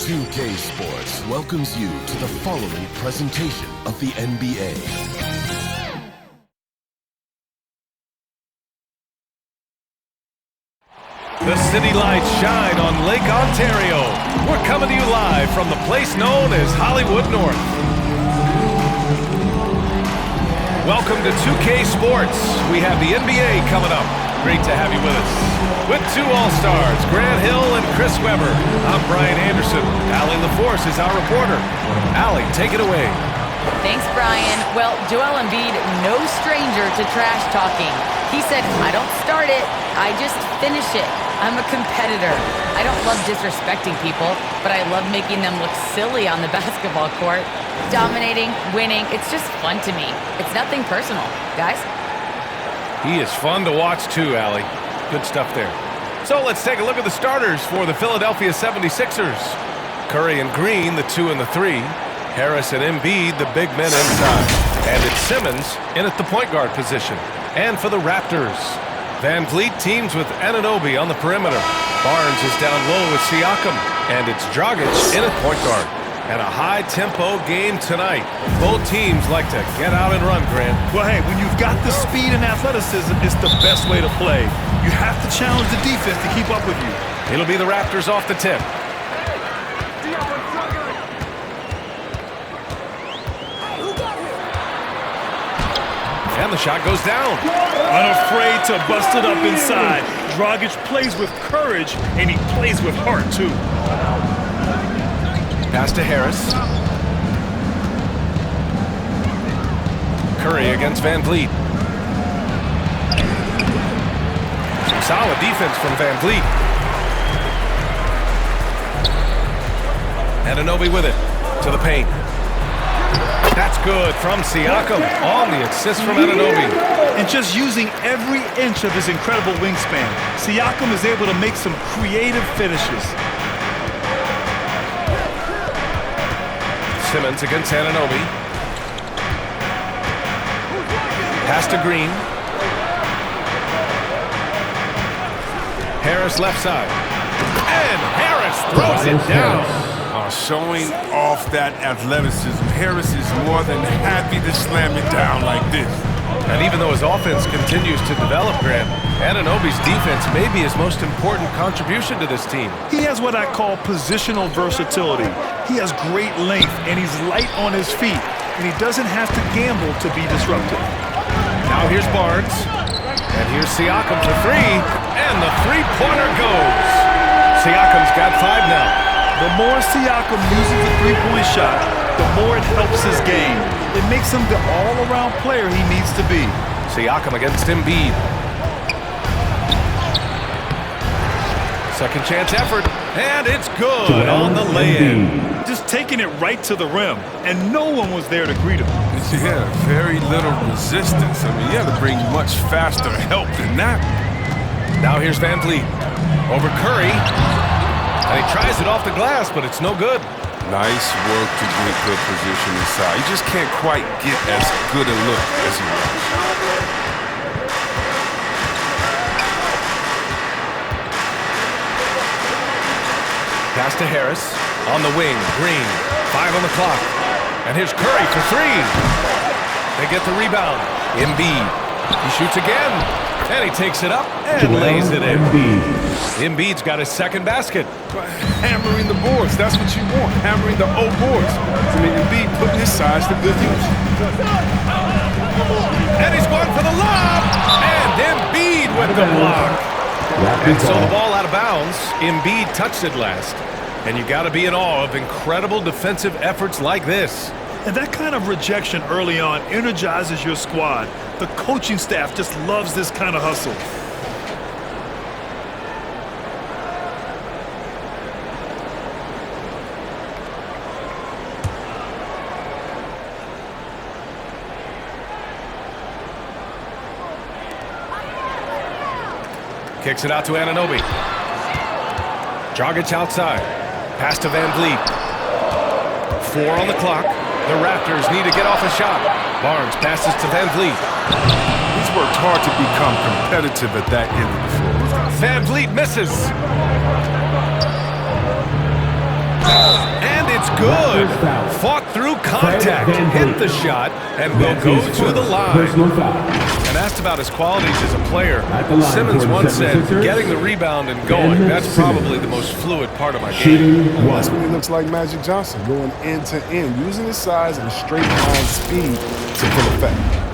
2K Sports welcomes you to the following presentation of the NBA. The city lights shine on Lake Ontario. We're coming to you live from the place known as Hollywood North. Welcome to 2K Sports. We have the NBA coming up. Great to have you with us. With two All-Stars, Grant Hill and Chris Webber. I'm Brian Anderson. Allie LaForce is our reporter. Allie, take it away. Thanks, Brian. Well, Joel Embiid, no stranger to trash talking. He said, I don't start it, I just finish it. I'm a competitor. I don't love disrespecting people, but I love making them look silly on the basketball court. Dominating, winning, it's just fun to me. It's nothing personal. Guys? He is fun to watch too, Allie. Good stuff there. So let's take a look at the starters for the Philadelphia 76ers. Curry and Green, the 2 and the 3. Harris and Embiid, the big men inside. And it's Simmons in at the point guard position. And for the Raptors, Van Vliet teams with Anunoby on the perimeter. Barnes is down low with Siakam. And it's Dragic in at point guard. And a high-tempo game tonight. Both teams like to get out and run, Grant. Well, hey, when you've got the speed and athleticism, it's the best way to play. You have to challenge the defense to keep up with you. It'll be the Raptors off the tip. And the shot goes down. Unafraid to bust it up inside. Dragic plays with courage, and he plays with heart, too. Pass to Harris. Curry against Van Vliet. Some solid defense from Van Vliet. Anunoby with it to the paint. That's good from Siakam on the assist from Anunoby. And just using every inch of his incredible wingspan, Siakam is able to make some creative finishes. Simmons against Anunoby. Pass to Green. Harris left side. And Harris throws it down. Showing off that athleticism. Harris is more than happy to slam it down like this. And even though his offense continues to develop, Grant, Anunoby's defense may be his most important contribution to this team. He has what I call positional versatility. He has great length, and he's light on his feet, and he doesn't have to gamble to be disruptive. Now here's Barnes, and here's Siakam for three, and the three-pointer goes. Siakam's got 5 now. The more Siakam uses the three-point shot, the more it helps his game. It makes him the all-around player he needs to be. Siakam against Embiid. Second chance effort, and it's good on the lay-in. Just taking it right to the rim, and no one was there to greet him. Yeah, very little resistance. I mean, you have to bring much faster help than that. Now here's Van Vliet over Curry. And he tries it off the glass, but it's no good. Nice work to get good position inside. He just can't quite get as good a look as he wants. Pass to Harris. On the wing, Green. 5 on the clock. And here's Curry for 3. They get the rebound. Embiid. He shoots again. And he takes it up and lays it in. Embiid's got his second basket. Hammering the boards, that's what you want. Hammering the old boards. I mean, Embiid putting his size to good use. And he's going for the lob. And Embiid with the block. And so the ball out of bounds. Embiid touched it last. And you got to be in awe of incredible defensive efforts like this. And that kind of rejection early on energizes your squad. The coaching staff just loves this kind of hustle. Kicks it out to Anunoby. Dragic outside. Pass to Van Vliet. 4 on the clock. The Raptors need to get off a shot. Barnes passes to Van Vliet. He's worked hard to become competitive at that end of the floor. Van Vliet misses. That's good. Fought through contact, hit the shot, and will go to the line. And asked about his qualities as a player, Simmons once said, getting the rebound and going, that's probably the most fluid part of my game. That's when he looks like Magic Johnson, going end to end, using his size and straight line speed to full effect.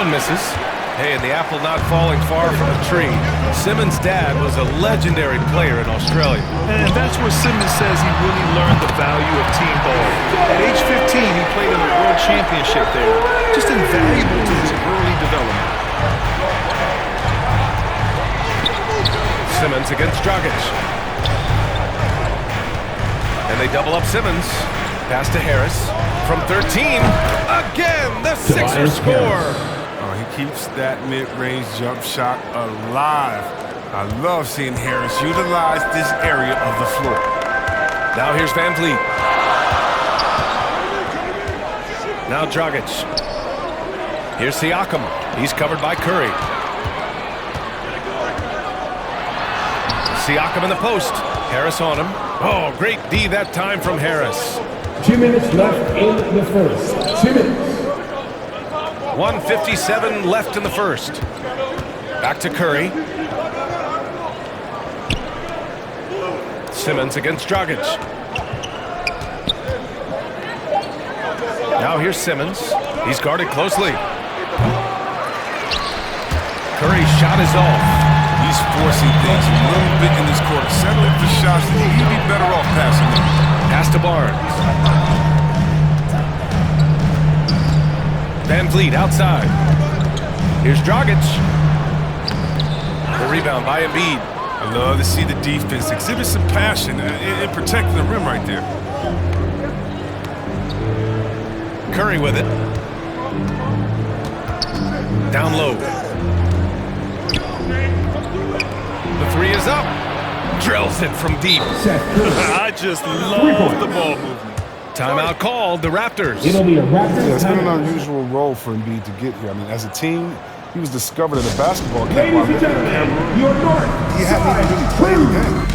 Misses. Hey, and the apple not falling far from the tree. Simmons' dad was a legendary player in Australia. And that's where Simmons says he really learned the value of team ball. At age 15, he played in the World Championship there. Just invaluable to his early development. Simmons against Dragic. And they double up Simmons. Pass to Harris. From 13. Again, the Sixers score. He keeps that mid-range jump shot alive. I love seeing Harris utilize this area of the floor. Now here's Van Vliet. Now Dragic. Here's Siakam. He's covered by Curry. Siakam in the post. Harris on him. Oh, great D that time from Harris. 2 minutes left in the first. 2 minutes. 1:57 left in the first. Back to Curry. Simmons against Dragic. Now here's Simmons. He's guarded closely. Curry's shot is off. He's forcing things a little bit in this quarter. Settling for shots that he'd be better off passing them. Pass to Barnes. Van Vliet outside. Here's Dragic. The rebound by Embiid. I love to see the defense exhibit some passion in protecting the rim right there. Curry with it. Down low. The three is up. Drills it from deep. I just love the ball movement. Timeout called, the Raptors. It'll be a Raptors. Yeah, it's been an unusual role for Embiid to get here. I mean, as a team, he was discovered at a basketball camp while living in Cameroon. Your north He hadn't even really played the game.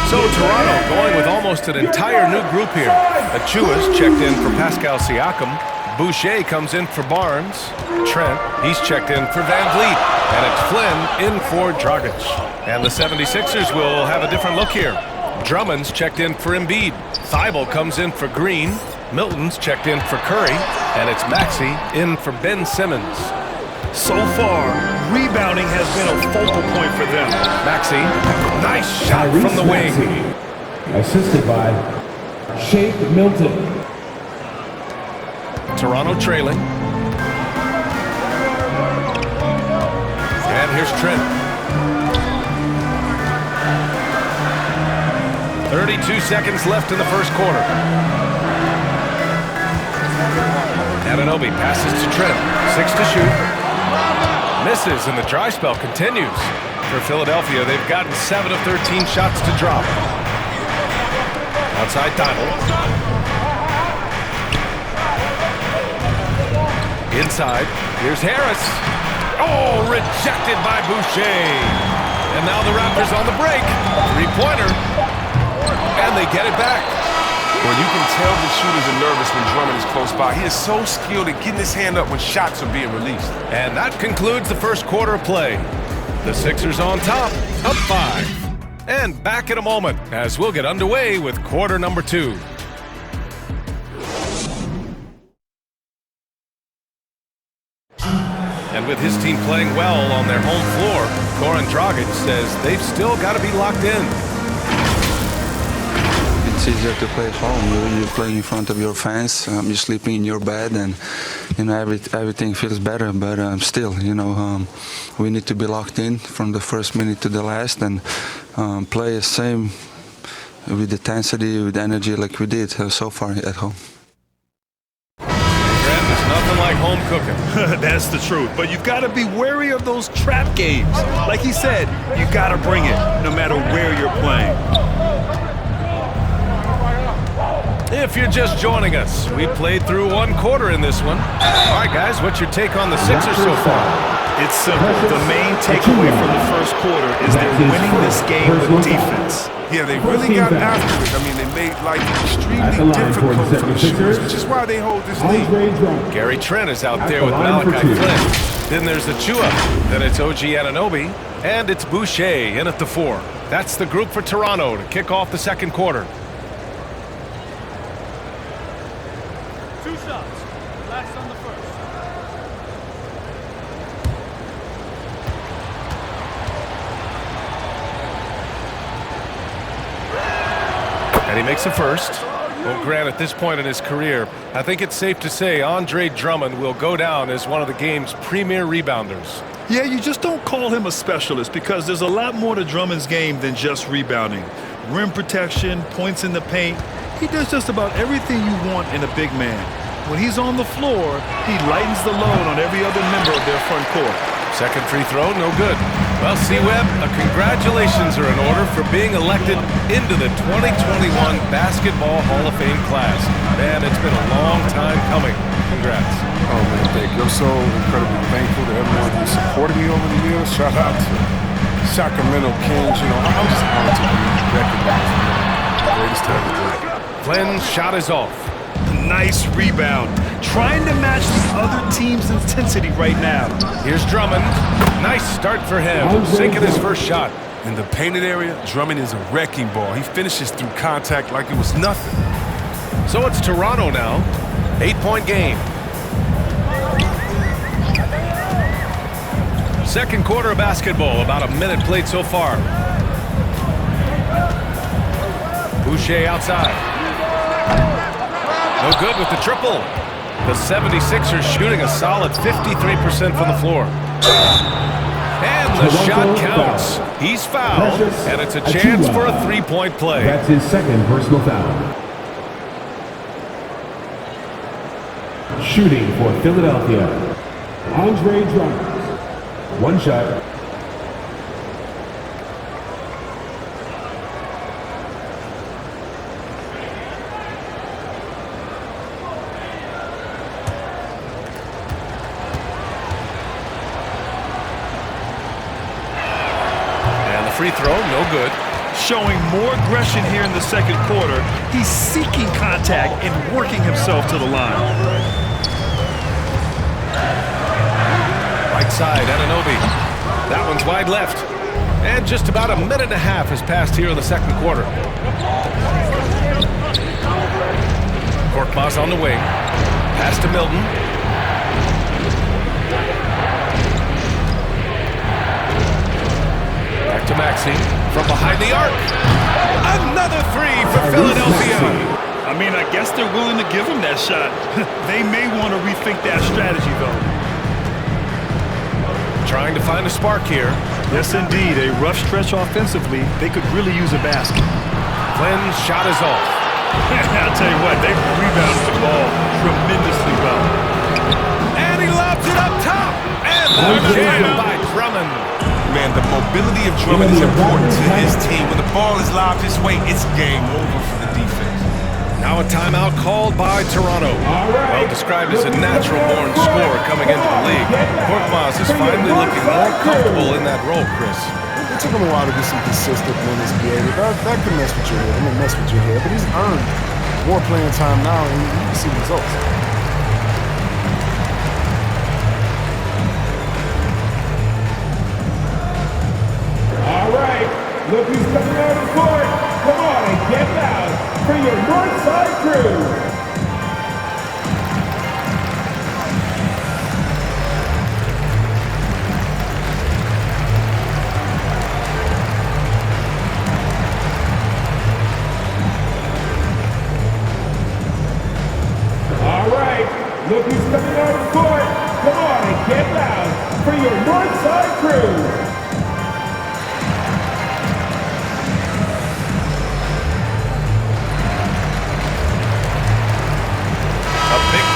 So Toronto going with almost an entire new group here. Achua's checked in for Pascal Siakam. Boucher comes in for Barnes. Trent, he's checked in for Van Vliet. And it's Flynn in for Dragic. And the 76ers will have a different look here. Drummond's checked in for Embiid. Thibault comes in for Green. Milton's checked in for Curry. And it's Maxey in for Ben Simmons. So far, rebounding has been a focal point for them. Maxey, nice shot from the wing. Assisted by Shake Milton. Toronto trailing. And here's Trent. 32 seconds left in the first quarter. Anunoby passes to Trent. 6 to shoot. Misses, and the dry spell continues. For Philadelphia, they've gotten 7 of 13 shots to drop. Outside Donald. Inside, here's Harris. Oh, rejected by Boucher. And now the Raptors on the break. Three-pointer. And they get it back. Well, you can tell the shooters are nervous when Drummond is close by. He is so skilled at getting his hand up when shots are being released. And that concludes the first quarter of play. The Sixers on top, up 5. And back in a moment as we'll get underway with quarter number 2. And with his team playing well on their home floor, Goran Dragic says they've still got to be locked in. It's easier to play at home. You play in front of your fans. You're sleeping in your bed, and everything feels better. But still, we need to be locked in from the first minute to the last, and play the same with intensity, with energy, like we did so far at home. There's nothing like home cooking. That's the truth. But you've got to be wary of those trap games. Like he said, you got to bring it, no matter where you're playing. If you're just joining us, we played through one quarter in this one. All right, guys, what's your take on the Sixers so far? It's simple. The main takeaway from the first quarter is they're winning this game with defense. Yeah, they really got after it. I mean, they made life extremely difficult for the shooters, which is why they hold this lead. Gary Trent is out there with Malachi Flynn. Then there's the Chua. Then it's OG Anunoby. And it's Boucher in at the 4. That's the group for Toronto to kick off the second quarter. 2 shots. Last on the first. And he makes a first. Well, Grant, at this point in his career, I think it's safe to say Andre Drummond will go down as one of the game's premier rebounders. Yeah, you just don't call him a specialist because there's a lot more to Drummond's game than just rebounding. Rim protection, points in the paint. He does just about everything you want in a big man. When he's on the floor, he lightens the load on every other member of their front court. Second free throw, no good. Well, C-Webb, congratulations are in order for being elected into the 2021 Basketball Hall of Fame class. Man, it's been a long time coming. Congrats. Oh, man, thank you. I'm so incredibly thankful to everyone who supported me over the years. Shout out to Sacramento Kings. I'm just honored to be recognized as the greatest to ever do it. Flynn's shot is off. Nice rebound. Trying to match the other team's intensity right now. Here's Drummond. Nice start for him. Sinking his first shot. In the painted area, Drummond is a wrecking ball. He finishes through contact like it was nothing. So it's Toronto now. 8-point game. Second quarter of basketball. About a minute played so far. Boucher outside. No good with the triple. The 76ers shooting a solid 53% from the floor. And the shot counts. He's fouled, and it's a chance for a 3-point play. That's his second personal foul. Shooting for Philadelphia, Andre Drummond. 1 shot. Free throw, no good. Showing more aggression here in the second quarter. He's seeking contact and working himself to the line. Right side, Anunoby. That one's wide left. And just about a minute and a half has passed here in the second quarter. Korkmaz on the wing. Pass to Milton. Back to Maxey from behind the arc. Another 3 for Philadelphia. I mean, I guess they're willing to give him that shot. They may want to rethink that strategy, though. Trying to find a spark here. Yes, indeed. A rough stretch offensively. They could really use a basket. Flynn's shot is off. I'll tell you what, they've rebounded the ball tremendously well. And he lobs it up top. And the jam by Drummond. Man, the mobility of Drummond is important to his team. When the ball is lobbed his way, it's game over for the defense. Now a timeout called by Toronto. Well described as a natural-born scorer coming into the league. Korkmaz is finally looking more comfortable in that role, Chris. It took him a while to get some consistent minutes, Gary. That can mess with your head. I mean, mess with your head, but he's earned more playing time now, and you can see the results. All right, look who's coming out of court. Come on and get loud for your Northside crew. All right, look who's coming out of court. Come on and get loud for your Northside crew.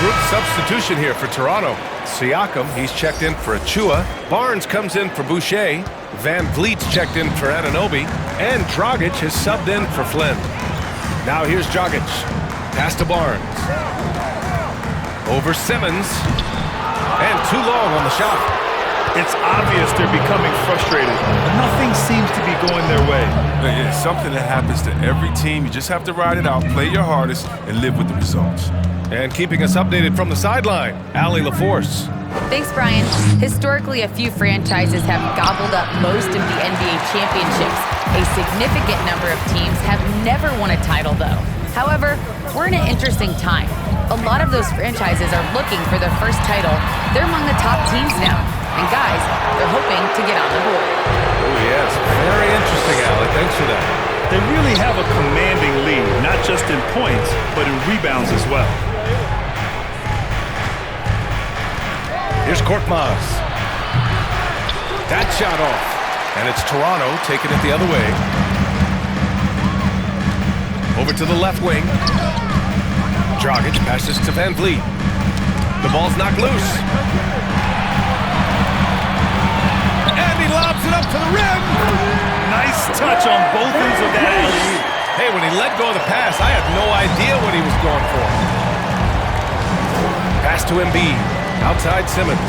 Group substitution here for Toronto. Siakam, he's checked in for Achua. Barnes comes in for Boucher. Van Vliet's checked in for Anunoby. And Dragic has subbed in for Flynn. Now here's Dragic. Pass to Barnes. Over Simmons. And too long on the shot. It's obvious they're becoming frustrated. Nothing seems to be going their way. It's something that happens to every team. You just have to ride it out, play your hardest, and live with the results. And keeping us updated from the sideline, Allie LaForce. Thanks, Brian. Historically, a few franchises have gobbled up most of the NBA championships. A significant number of teams have never won a title, though. However, we're in an interesting time. A lot of those franchises are looking for their first title. They're among the top teams now. And guys, they're hoping to get on the board. Oh, yes. Very interesting, Allie. Thanks for that. They really have a commanding lead, not just in points, but in rebounds as well. Here's Korkmaz. That shot off. And it's Toronto taking it the other way. Over to the left wing. Dragic passes to Van Vliet. The ball's knocked loose. And he lobs it up to the rim. Nice touch on both ends of that alley. Hey, when he let go of the pass, I had no idea what he was going for. Pass to Embiid. Outside Simmons.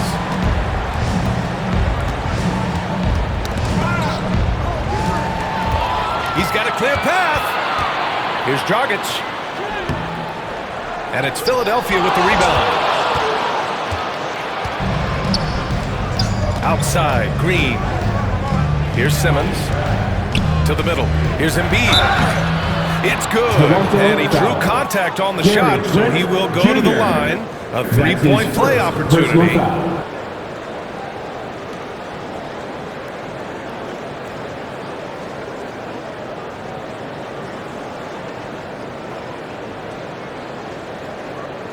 He's got a clear path. Here's Dragic. And it's Philadelphia with the rebound. Outside, Green. Here's Simmons. To the middle. Here's Embiid. It's good. And he drew contact on the shot, so he will go to the line. A three-point play opportunity.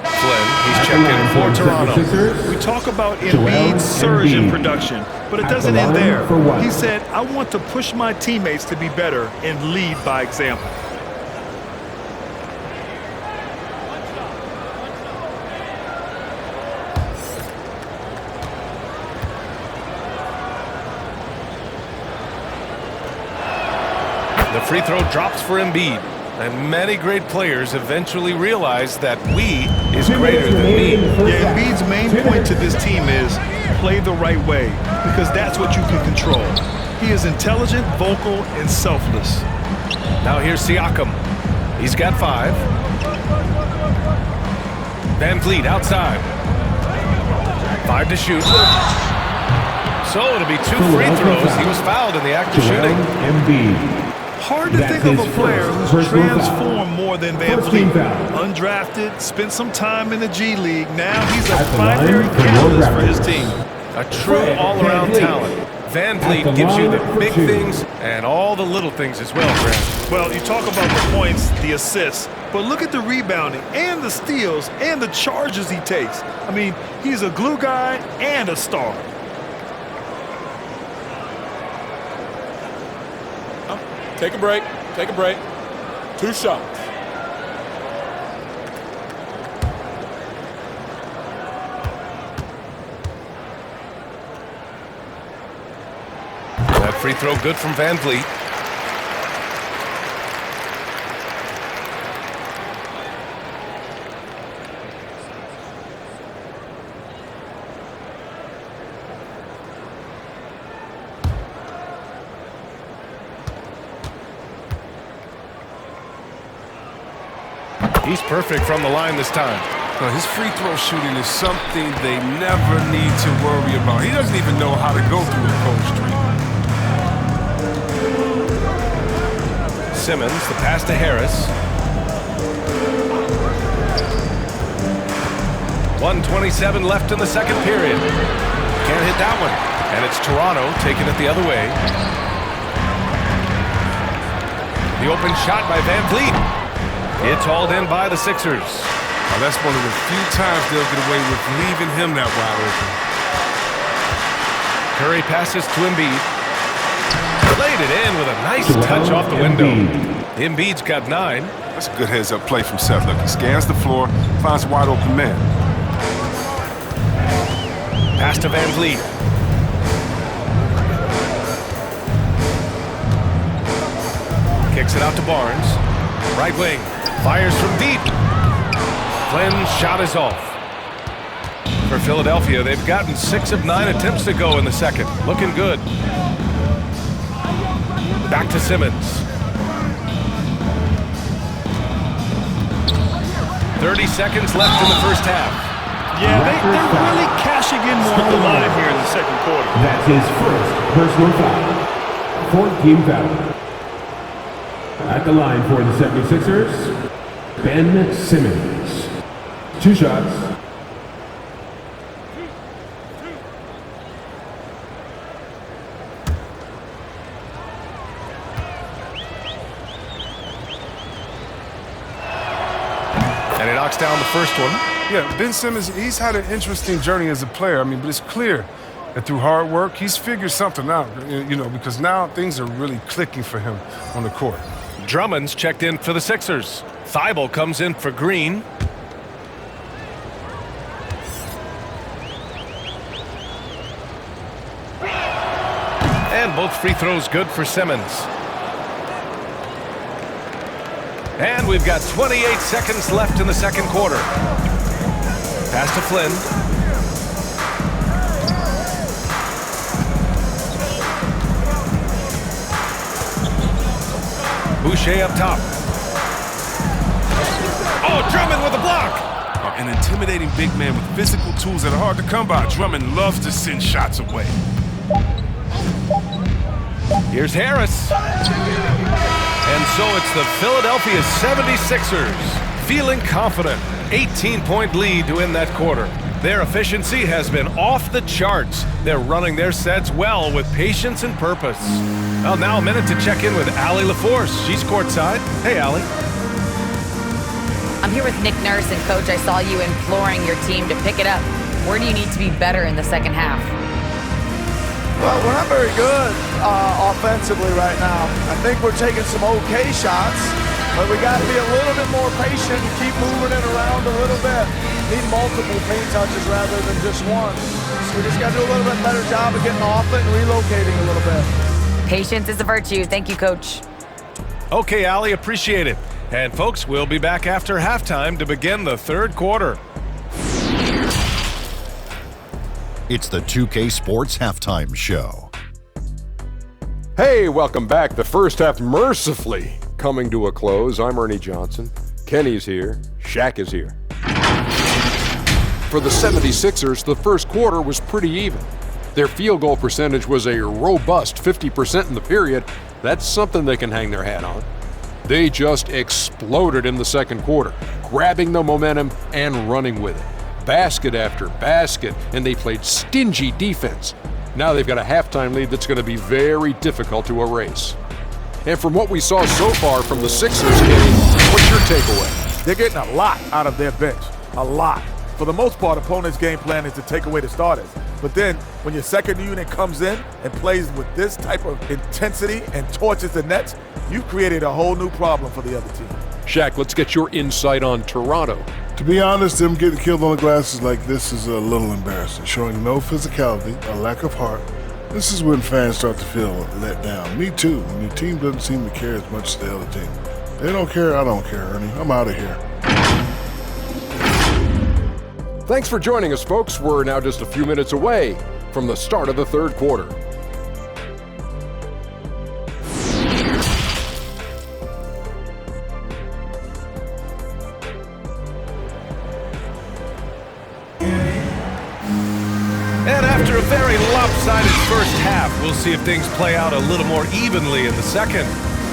Flynn, he's checked in for Toronto. We talk about Embiid's surge in production, but it doesn't end there. He said, I want to push my teammates to be better and lead by example. The free throw drops for Embiid. And many great players eventually realize that we is greater than me. Yeah, Embiid's main point to this team is play the right way, because that's what you can control. He is intelligent, vocal, and selfless. Now here's Siakam. He's got 5. Van Vliet outside. 5 to shoot. So it'll be 2 free throws. He was fouled in the act of shooting. Embiid. Hard to think of a player who's transformed more than Van Vliet. Undrafted, spent some time in the G League. Now he's a primary catalyst for his team. A true all-around talent. Van Vliet gives you the big things and all the little things as well, Grant. Well, you talk about the points, the assists, but look at the rebounding and the steals and the charges he takes. I mean, he's a glue guy and a star. Take a break. Take a break. 2 shots. That free throw good from Van Vliet. He's perfect from the line this time. His free throw shooting is something they never need to worry about. He doesn't even know how to go through a cold streak. Simmons, the pass to Harris. 1:27 left in the second period. Can't hit that one. And it's Toronto taking it the other way. The open shot by Van Vliet. It's hauled in by the Sixers. Now that's one of the few times they'll get away with leaving him that wide open. Curry passes to Embiid. Laid it in with a nice touch off the window. Embiid's got 9. That's a good heads-up play from Seth. Look, he scans the floor, finds a wide-open man. Pass to Van Vliet. Kicks it out to Barnes. Right wing. Fires from deep. Flynn's shot is off. For Philadelphia, they've gotten 6 of 9 attempts to go in the second. Looking good. Back to Simmons. 30 seconds left in the first half. Yeah, they're really cashing in more on the line here in the second quarter. That's his first personal foul. 4th-team foul. At the line for the 76ers, Ben Simmons. 2 shots. And he knocks down the first one. Yeah, Ben Simmons, he's had an interesting journey as a player. I mean, but it's clear that through hard work, he's figured something out, you know, because now things are really clicking for him on the court. Drummond's checked in for the Sixers. Thibault comes in for Green. And both free throws good for Simmons. And we've got 28 seconds left in the second quarter. Pass to Flynn. Boucher up top. Oh, Drummond with a block. An intimidating big man with physical tools that are hard to come by. Drummond loves to send shots away. Here's Harris. And so it's the Philadelphia 76ers feeling confident. 18-point lead to win that quarter. Their efficiency has been off the charts. They're running their sets well with patience and purpose. Well, now a minute to check in with Allie LaForce. She's courtside. Hey, Allie. I'm here with Nick Nurse, and Coach, I saw you imploring your team to pick it up. Where do you need to be better in the second half? Well, we're not very good offensively right now. I think we're taking some okay shots, but we got to be a little bit more patient and keep moving it around a little bit. Need multiple paint touches rather than just one. So we just got to do a little bit better job of getting off it and relocating a little bit. Patience is a virtue. Thank you, Coach. Okay, Allie, appreciate it. And folks, we'll be back after halftime to begin the third quarter. It's the 2K Sports Halftime Show. Hey, welcome back. The first half mercifully coming to a close. I'm Ernie Johnson. Kenny's here. Shaq is here. For the 76ers, the first quarter was pretty even. Their field goal percentage was a robust 50% in the period. That's something they can hang their hat on. They just exploded in the second quarter, grabbing the momentum and running with it. Basket after basket, and they played stingy defense. Now they've got a halftime lead that's going to be very difficult to erase. And from what we saw so far from the Sixers, Kenny, what's your takeaway? They're getting a lot out of their bench. A lot. For the most part, opponents' game plan is to take away the starters. But then, when your second unit comes in and plays with this type of intensity and torches the nets, you've created a whole new problem for the other team. Shaq, let's get your insight on Toronto. To be honest, them getting killed on the glasses like this is a little embarrassing, showing no physicality, a lack of heart. This is when fans start to feel let down. Me too, when your team doesn't seem to care as much as the other team. They don't care, I don't care, Ernie. I'm out of here. Thanks for joining us, folks. We're now just a few minutes away from the start of the third quarter. And after a very lopsided first half, we'll see if things play out a little more evenly in the second.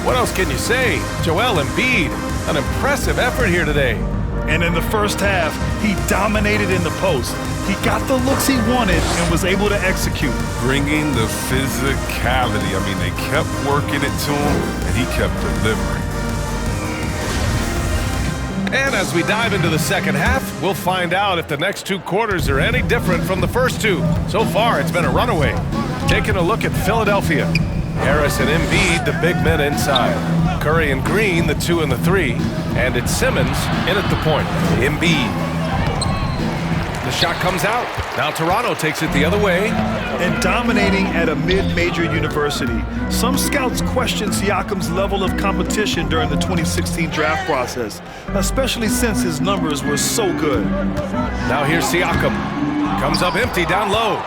What else can you say? Joel Embiid, an impressive effort here today. And in the first half, he dominated in the post. He got the looks he wanted and was able to execute. Bringing the physicality. I mean, they kept working it to him, and he kept delivering. And as we dive into the second half, we'll find out if the next 2 quarters are any different from the first 2. So far, it's been a runaway. Taking a look at Philadelphia. Harris and Embiid, the big men inside. Curry and Green, the 2 and the 3. And it's Simmons in at the point. Embiid. The shot comes out. Now Toronto takes it the other way. And dominating at a mid-major university, some scouts question Siakam's level of competition during the 2016 draft process, especially since his numbers were so good. Now here's Siakam. Comes up empty down low.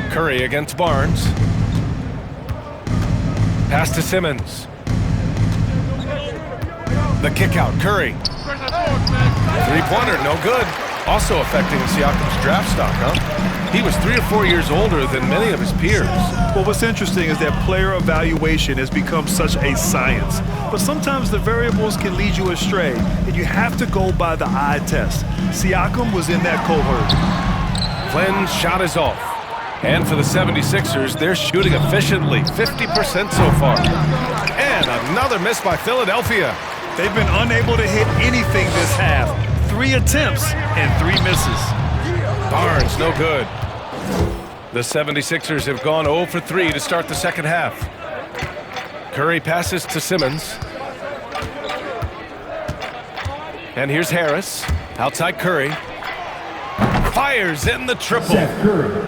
Curry against Barnes. Pass to Simmons. The kick out, Curry. Three-pointer, no good. Also affecting Siakam's draft stock, huh? He was 3 or 4 years older than many of his peers. Well, what's interesting is that player evaluation has become such a science. But sometimes the variables can lead you astray, and you have to go by the eye test. Siakam was in that cohort. Flynn's shot is off. And for the 76ers, they're shooting efficiently, 50% so far. And another miss by Philadelphia. They've been unable to hit anything this half. 3 attempts and 3 misses. Barnes, no good. The 76ers have gone 0 for 3 to start the second half. Curry passes to Simmons. And here's Harris. Outside Curry. Fires in the triple.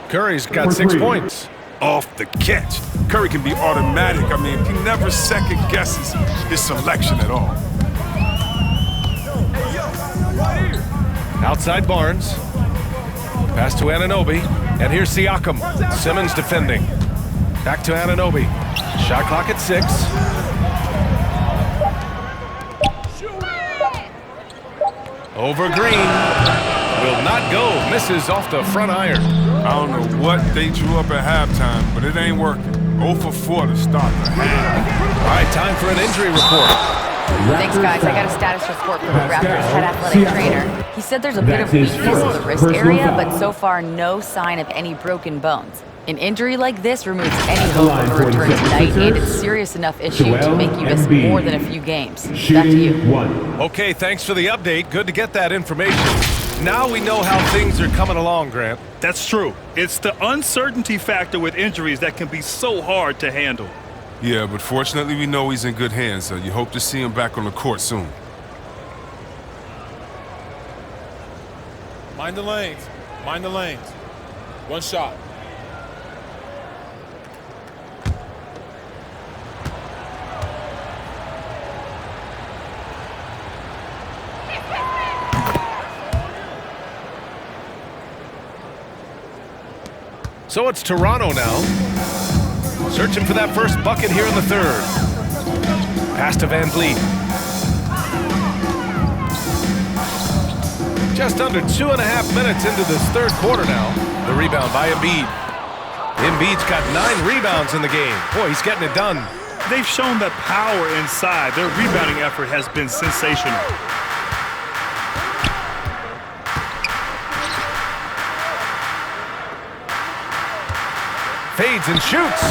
Curry's got 6 points. Off the catch. Curry can be automatic. I mean, he never second guesses his selection at all. Outside Barnes. Pass to Anunoby. And here's Siakam. Simmons defending. Back to Anunoby. Shot clock at 6. Over Green. Will not go. Misses off the front iron. I don't know what they drew up at halftime, but it ain't working. 0 for 4 to start the half. All right, time for an injury report. Thanks, guys. I got a status report from the Raptors head athletic trainer. He said there's a bit of weakness in the wrist area, but so far no sign of any broken bones. An injury like this removes any hope of a return tonight, and it's serious enough issue to make you miss more than a few games. Back to you. Okay, thanks for the update. Good to get that information. Now we know how things are coming along, Grant. That's true. It's the uncertainty factor with injuries that can be so hard to handle. Yeah, but fortunately we know he's in good hands, so you hope to see him back on the court soon. Mind the lanes. Mind the lanes. One shot. So it's Toronto now. Searching for that first bucket here in the third. Pass to Van Vliet. Just under 2.5 minutes into this third quarter now. The rebound by Embiid. Embiid's got 9 rebounds in the game. Boy, he's getting it done. They've shown that power inside. Their rebounding effort has been sensational. Fades and shoots.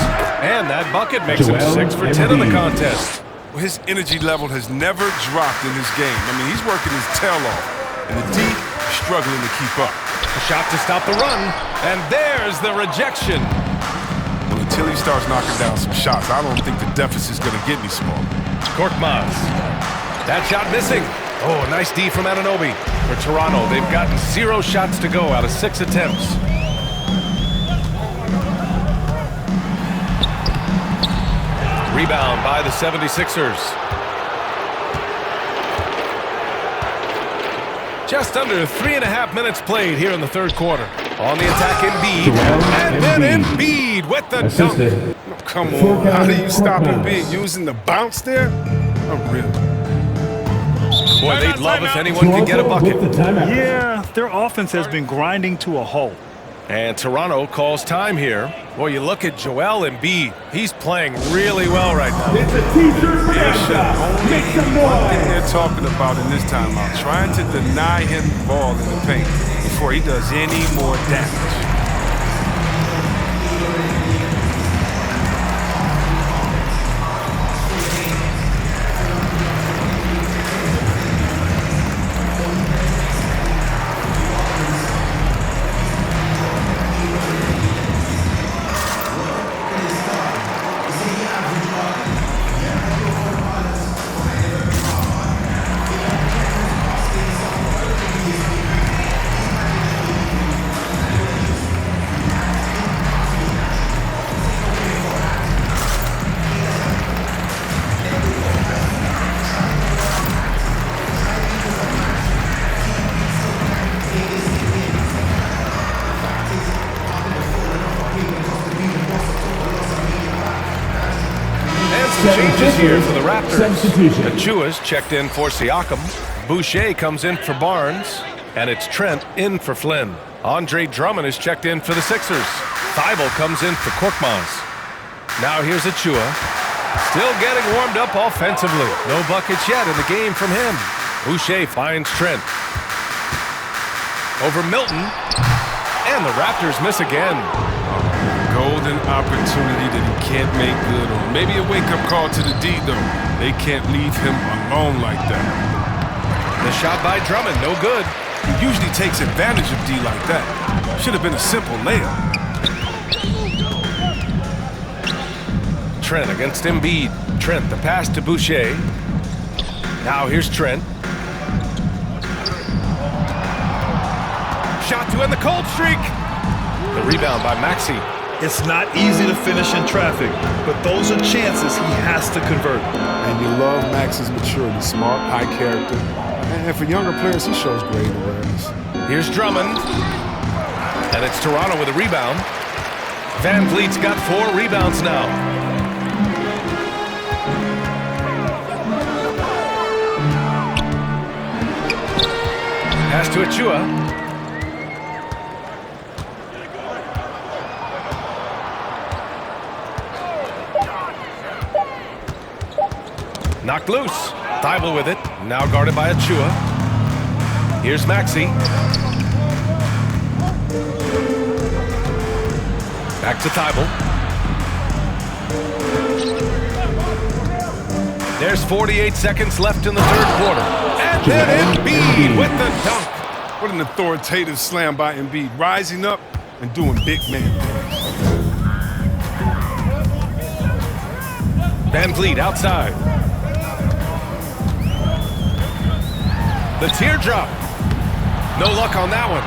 And that bucket makes him 6 for 10 in the contest. Well, his energy level has never dropped in his game. I mean, he's working his tail off. And the D is struggling to keep up. A shot to stop the run. And there's the rejection. Well, until he starts knocking down some shots, I don't think the deficit's going to get any smaller. Korkmaz. That shot missing. Oh, a nice D from Anunoby. For Toronto, they've gotten 0 shots to go out of 6 attempts. Rebound by the 76ers. Just under 3.5 minutes played here in the third quarter. On the attack, Embiid. And then Embiid with the dunk. Oh, come on. How do you stop Embiid? Using the bounce there? Oh, really? Boy, they'd love if anyone could get a bucket. Yeah, their offense has been grinding to a halt. And Toronto calls time here. Boy, you look at Joel Embiid. He's playing really well right now. It's a teacher's production. Make some noise. One thing they're talking about in this timeout, trying to deny him the ball in the paint before he does any more damage. Changes here for the Raptors. Achua's checked in for Siakam. Boucher comes in for Barnes. And it's Trent in for Flynn. Andre Drummond is checked in for the Sixers. Thibault comes in for Korkmaz. Now here's Achua. Still getting warmed up offensively. No buckets yet in the game from him. Boucher finds Trent. Over Milton. And the Raptors miss again. Golden opportunity that he can't make good on. Maybe a wake-up call to the D, though. They can't leave him alone like that. The shot by Drummond, no good. He usually takes advantage of D like that. Should have been a simple layup. Trent against Embiid. Trent, the pass to Boucher. Now here's Trent. Shot to end the cold streak. The rebound by Maxey. It's not easy to finish in traffic, but those are chances he has to convert. And you love Max's maturity, smart, high character. And for younger players, he shows great awareness. Here's Drummond. And it's Toronto with a rebound. Van Vliet's got 4 rebounds now. Pass to Achua. Knocked loose. Thibault with it. Now guarded by Achua. Here's Maxey. Back to Thibault. There's 48 seconds left in the third quarter. And then Embiid with the dunk. What an authoritative slam by Embiid. Rising up and doing big man things. Van Vliet outside. The teardrop. No luck on that one.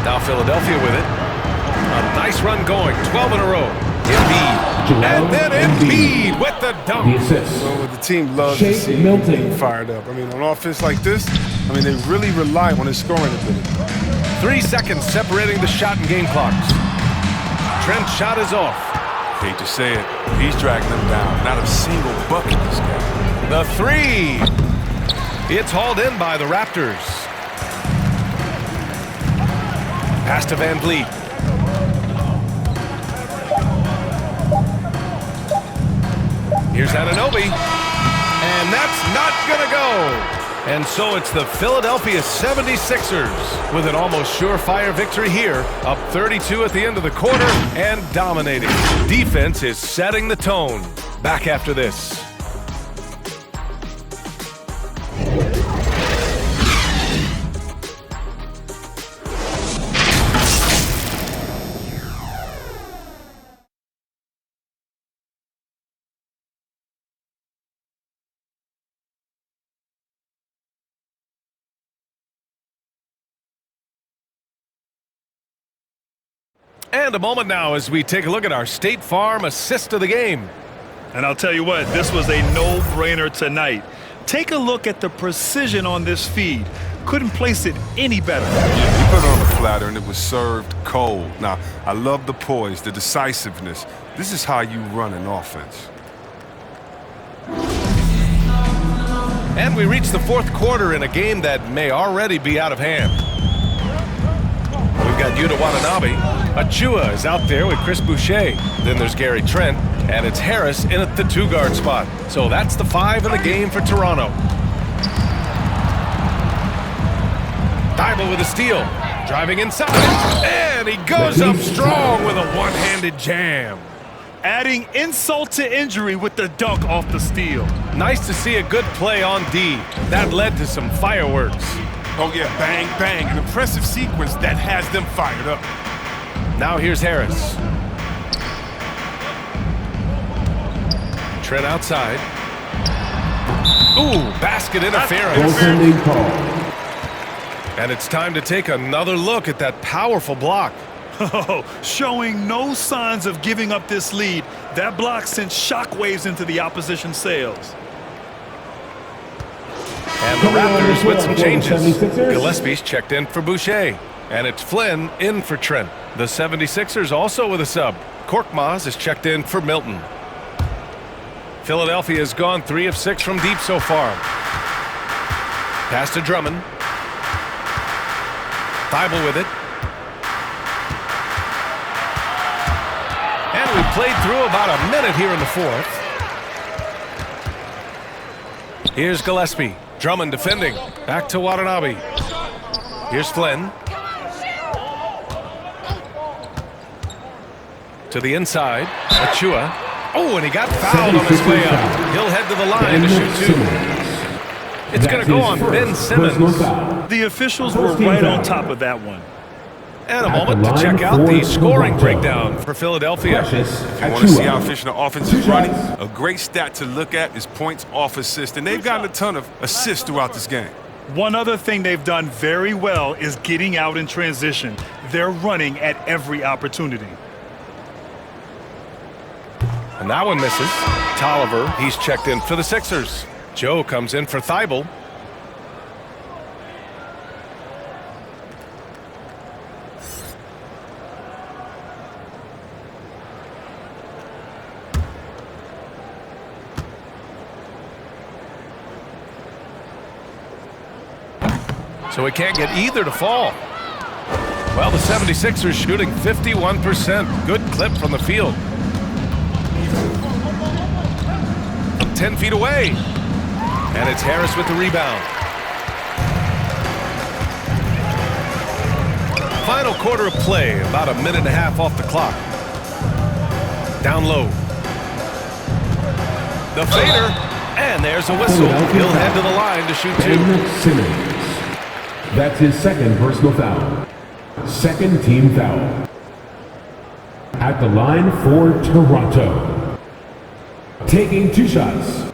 Now Philadelphia with it. A nice run going. 12 in a row. Embiid. And then Embiid with the dunk. Well, the team loves to see Embiid fired up. I mean, on offense like this, they really rely on his scoring ability. 3 seconds separating the shot and game clocks. Trent's shot is off. Hate to say it, he's dragging them down. Not a single bucket this game. The 3. It's hauled in by the Raptors. Pass to Van Vliet. Here's Anunoby. And that's not gonna go. And so it's the Philadelphia 76ers with an almost surefire victory here. Up 32 at the end of the quarter and dominating. Defense is setting the tone. Back after this. And a moment now as we take a look at our State Farm assist of the game. And I'll tell you what, this was a no-brainer tonight. Take a look at the precision on this feed. Couldn't place it any better. Yeah, he put it on the platter and it was served cold. Now, I love the poise, the decisiveness. This is how you run an offense. And we reach the fourth quarter in a game that may already be out of hand. We've got Yuta Watanabe. Achua is out there with Chris Boucher. Then there's Gary Trent, and it's Harris in at the 2-guard spot. So that's the 5 in the game for Toronto. Thibault with a steal. Driving inside. And he goes up strong with a one-handed jam. Adding insult to injury with the dunk off the steal. Nice to see a good play on D. That led to some fireworks. Oh, yeah, bang, bang. An impressive sequence that has them fired up. Now here's Harris. Trent outside. Ooh, basket interference. And it's time to take another look at that powerful block. Oh, showing no signs of giving up this lead. That block sent shockwaves into the opposition sails. And the Raptors with some changes. Gillespie's checked in for Boucher. And it's Flynn in for Trent. The 76ers also with a sub. Korkmaz is checked in for Milton. Philadelphia has gone 3 of 6 from deep so far. Pass to Drummond. Thibault with it. And we played through about a minute here in the fourth. Here's Gillespie. Drummond defending. Back to Watanabe. Here's Flynn. To the inside. Achua. Oh, and he got fouled on his way up. He'll head to the line to shoot 2. It's going to go on Ben Simmons. The officials were right on top of that one. And a moment to check out the scoring breakdown for Philadelphia. If you want to see how efficient the offense is running, a great stat to look at is points off assist. And they've gotten a ton of assists throughout this game. One other thing they've done very well is getting out in transition. They're running at every opportunity. And that one misses. Tolliver, he's checked in for the Sixers. Joe comes in for Thibault. So he can't get either to fall. Well, the 76ers shooting 51%. Good clip from the field. From 10 feet away. And it's Harris with the rebound. Final quarter of play, about a minute and a half off the clock. Down low. The fader, and there's a whistle. He'll head to the line to shoot 2. Simmons. That's his second personal foul. Second team foul. At the line for Toronto. Taking 2 shots.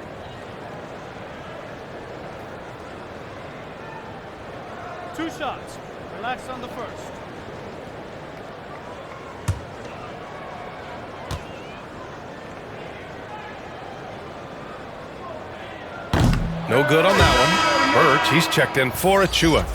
Two shots. Relax on the first. No good on that one. Birch, he's checked in for Achua.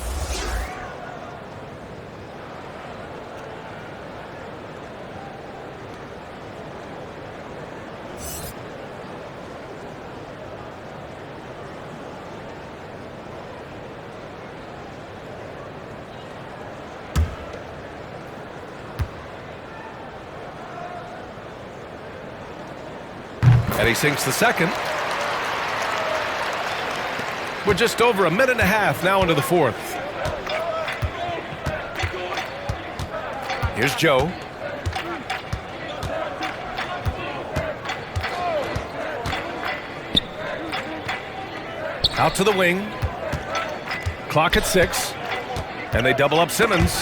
And he sinks the second. We're just over a minute and a half now into the fourth. Here's Joe. Out to the wing. Clock at 6. And they double up Simmons.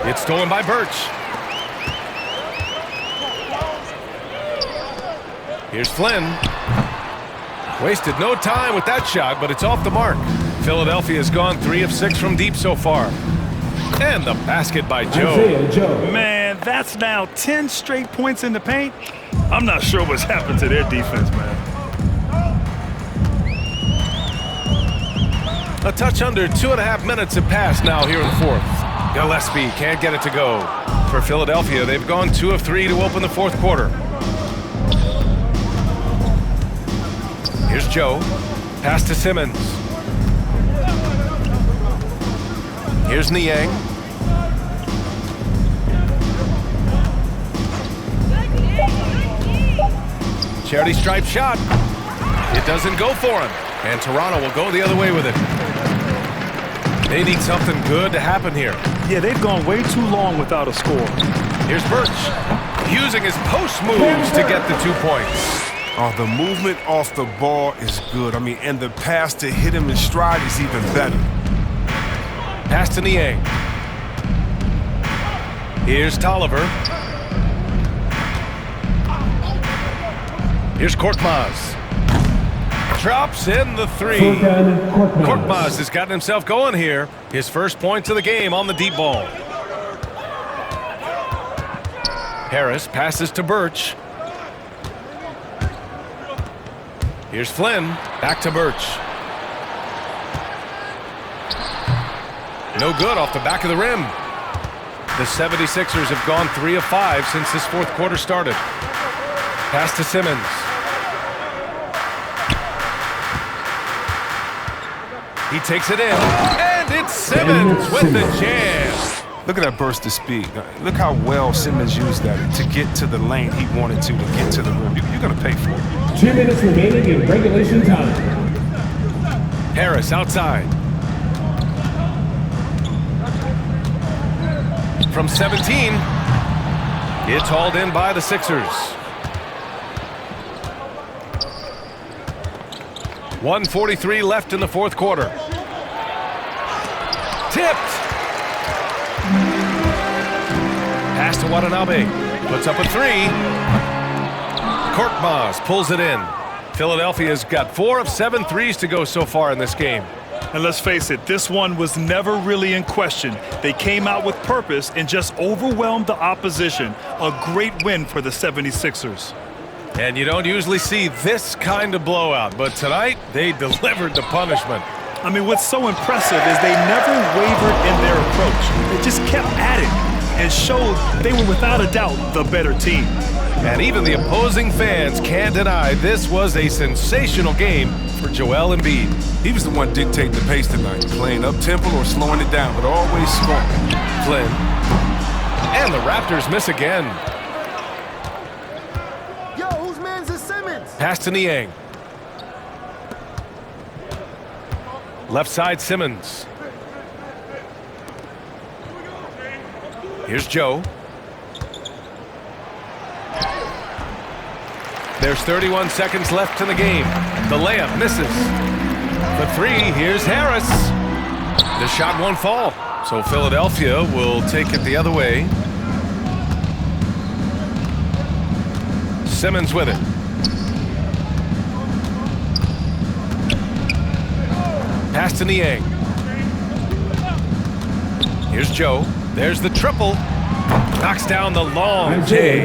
It's stolen by Birch. Here's Flynn. Wasted no time with that shot, but it's off the mark. Philadelphia has gone 3 of 6 from deep so far. And the basket by Joe. Man, that's now 10 straight points in the paint. I'm not sure what's happened to their defense, man. A touch under 2.5 minutes have passed now here in the fourth. Gillespie can't get it to go. For Philadelphia, they've gone 2 of 3 to open the fourth quarter. Here's Joe. Pass to Simmons. Here's Niang. Charity stripe shot. It doesn't go for him. And Toronto will go the other way with it. They need something good to happen here. Yeah, they've gone way too long without a score. Here's Birch, using his post moves to get the 2 points. Oh, the movement off the ball is good. I mean, and the pass to hit him in stride is even better. Pass to Niang. Here's Tolliver. Here's Korkmaz. Drops in the 3. Korkmaz has gotten himself going here. His first points of the game on the deep ball. Harris passes to Birch. Here's Flynn. Back to Birch. No good off the back of the rim. The 76ers have gone 3 of 5 since this fourth quarter started. Pass to Simmons. He takes it in, and it's Simmons with the jam. Look at that burst of speed. Look how well Simmons used that to get to the lane he wanted to get to the rim. You're going to pay for it. 2 minutes remaining in regulation time. Harris outside. From 17, it's hauled in by the Sixers. 1:43 left in the fourth quarter. Tipped. Pass to Watanabe. Puts up a 3. Korkmaz pulls it in. Philadelphia's got 4 of 7 threes to go so far in this game. And let's face it, this one was never really in question. They came out with purpose and just overwhelmed the opposition. A great win for the 76ers. And you don't usually see this kind of blowout, but tonight they delivered the punishment. I mean, what's so impressive is they never wavered in their approach. They just kept at it and showed they were without a doubt the better team. And even the opposing fans can't deny this was a sensational game for Joel Embiid. He was the one dictating the pace tonight, playing up-tempo or slowing it down, but always scoring. Flynn. And the Raptors miss again. Yo, whose man's is Simmons? Pass to Niang. Left side, Simmons. Here's Joe. There's 31 seconds left in the game. The layup misses. The 3, here's Harris. The shot won't fall, so Philadelphia will take it the other way. Simmons with it. Pass to Niang. Here's Joe. There's the triple. Knocks down the long J.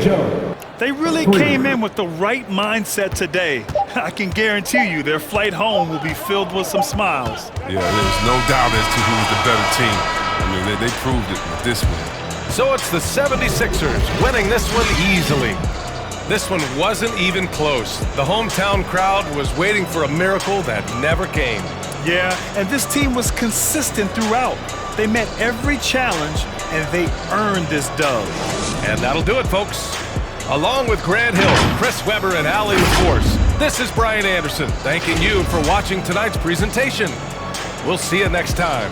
They really came in with the right mindset today. I can guarantee you their flight home will be filled with some smiles. Yeah, there's no doubt as to who's the better team. I mean, they proved it with this one. So it's the 76ers winning this one easily. This one wasn't even close. The hometown crowd was waiting for a miracle that never came. Yeah, and this team was consistent throughout. They met every challenge, and they earned this dub. And that'll do it, folks. Along with Grant Hill, Chris Webber, and Allie LaForce, this is Brian Anderson thanking you for watching tonight's presentation. We'll see you next time.